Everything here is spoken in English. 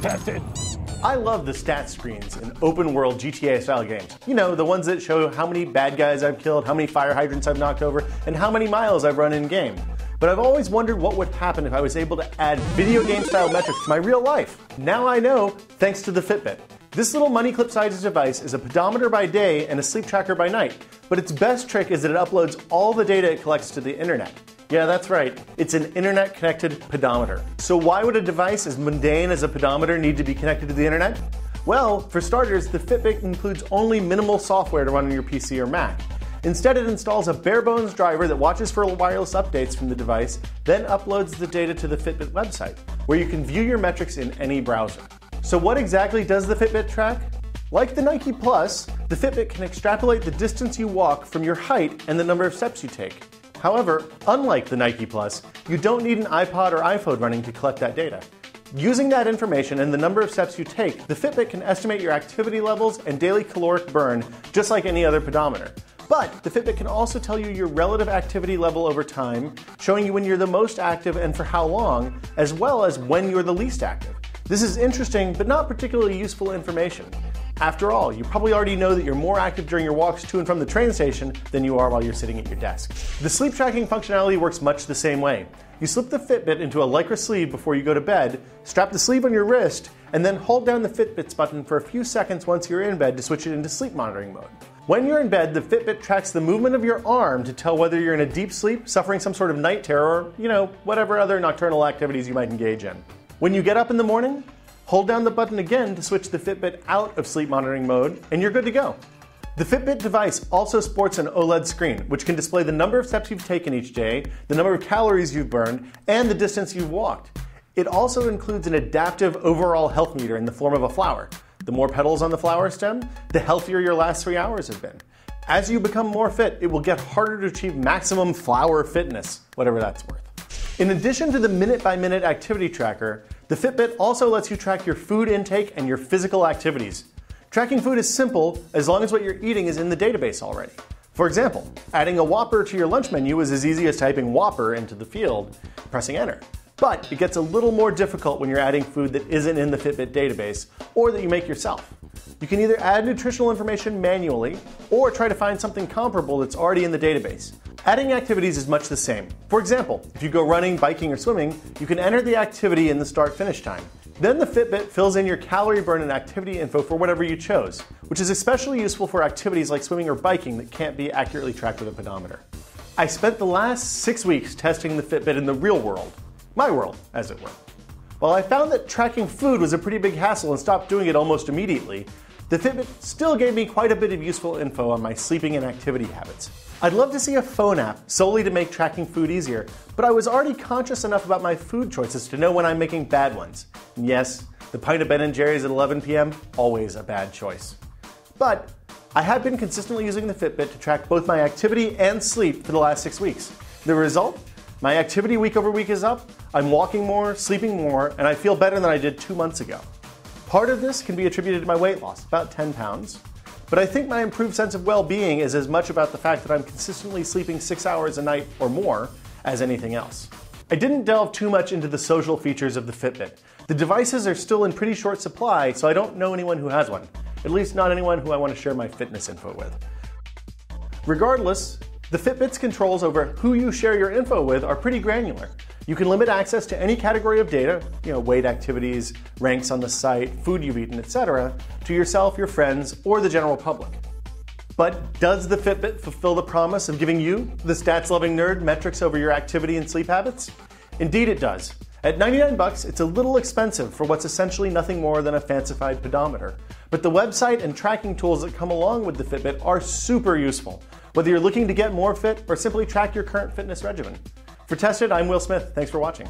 tested. I love the stat screens in open-world GTA-style games. You know, the ones that show how many bad guys I've killed, how many fire hydrants I've knocked over, and how many miles I've run in-game. But I've always wondered what would happen if I was able to add video game-style metrics to my real life. Now I know, thanks to the Fitbit. This little money clip-sized device is a pedometer by day and a sleep tracker by night, but its best trick is that it uploads all the data it collects to the internet. Yeah, that's right. It's an internet-connected pedometer. So why would a device as mundane as a pedometer need to be connected to the internet? Well, for starters, the Fitbit includes only minimal software to run on your PC or Mac. Instead, it installs a bare-bones driver that watches for wireless updates from the device, then uploads the data to the Fitbit website, where you can view your metrics in any browser. So what exactly does the Fitbit track? Like the Nike Plus, the Fitbit can extrapolate the distance you walk from your height and the number of steps you take. However, unlike the Nike Plus, you don't need an iPod or iPhone running to collect that data. Using that information and the number of steps you take, the Fitbit can estimate your activity levels and daily caloric burn just like any other pedometer. But the Fitbit can also tell you your relative activity level over time, showing you when you're the most active and for how long, as well as when you're the least active. This is interesting, but not particularly useful information. After all, you probably already know that you're more active during your walks to and from the train station than you are while you're sitting at your desk. The sleep tracking functionality works much the same way. You slip the Fitbit into a Lycra sleeve before you go to bed, strap the sleeve on your wrist, and then hold down the Fitbit's button for a few seconds once you're in bed to switch it into sleep monitoring mode. When you're in bed, the Fitbit tracks the movement of your arm to tell whether you're in a deep sleep, suffering some sort of night terror, or, whatever other nocturnal activities you might engage in. When you get up in the morning, hold down the button again to switch the Fitbit out of sleep monitoring mode, and you're good to go. The Fitbit device also sports an Oled screen, which can display the number of steps you've taken each day, the number of calories you've burned, and the distance you've walked. It also includes an adaptive overall health meter in the form of a flower. The more petals on the flower stem, the healthier your last 3 hours have been. As you become more fit, it will get harder to achieve maximum flower fitness, whatever that's worth. In addition to the minute-by-minute activity tracker, the Fitbit also lets you track your food intake and your physical activities. Tracking food is simple as long as what you're eating is in the database already. For example, adding a Whopper to your lunch menu is as easy as typing Whopper into the field, pressing enter. But it gets a little more difficult when you're adding food that isn't in the Fitbit database or that you make yourself. You can either add nutritional information manually or try to find something comparable that's already in the database. Adding activities is much the same. For example, if you go running, biking, or swimming, you can enter the activity in the start-finish time. Then the Fitbit fills in your calorie burn and activity info for whatever you chose, which is especially useful for activities like swimming or biking that can't be accurately tracked with a pedometer. I spent the last 6 weeks testing the Fitbit in the real world. My world, as it were. While I found that tracking food was a pretty big hassle and stopped doing it almost immediately, the Fitbit still gave me quite a bit of useful info on my sleeping and activity habits. I'd love to see a phone app solely to make tracking food easier, but I was already conscious enough about my food choices to know when I'm making bad ones. And yes, the pint of Ben & Jerry's at 11 p.m., always a bad choice. But I have been consistently using the Fitbit to track both my activity and sleep for the last 6 weeks. The result? My activity week over week is up, I'm walking more, sleeping more, and I feel better than I did 2 months ago. Part of this can be attributed to my weight loss, about 10 pounds. But I think my improved sense of well-being is as much about the fact that I'm consistently sleeping 6 hours a night or more as anything else. I didn't delve too much into the social features of the Fitbit. The devices are still in pretty short supply, so I don't know anyone who has one. At least not anyone who I want to share my fitness info with. Regardless, the Fitbit's controls over who you share your info with are pretty granular. You can limit access to any category of data, weight, activities, ranks on the site, food you've eaten, etc., to yourself, your friends, or the general public. But does the Fitbit fulfill the promise of giving you, the stats-loving nerd, metrics over your activity and sleep habits? Indeed it does. At $99, it's a little expensive for what's essentially nothing more than a fancified pedometer. But the website and tracking tools that come along with the Fitbit are super useful, whether you're looking to get more fit or simply track your current fitness regimen. For Tested, I'm Will Smith. Thanks for watching.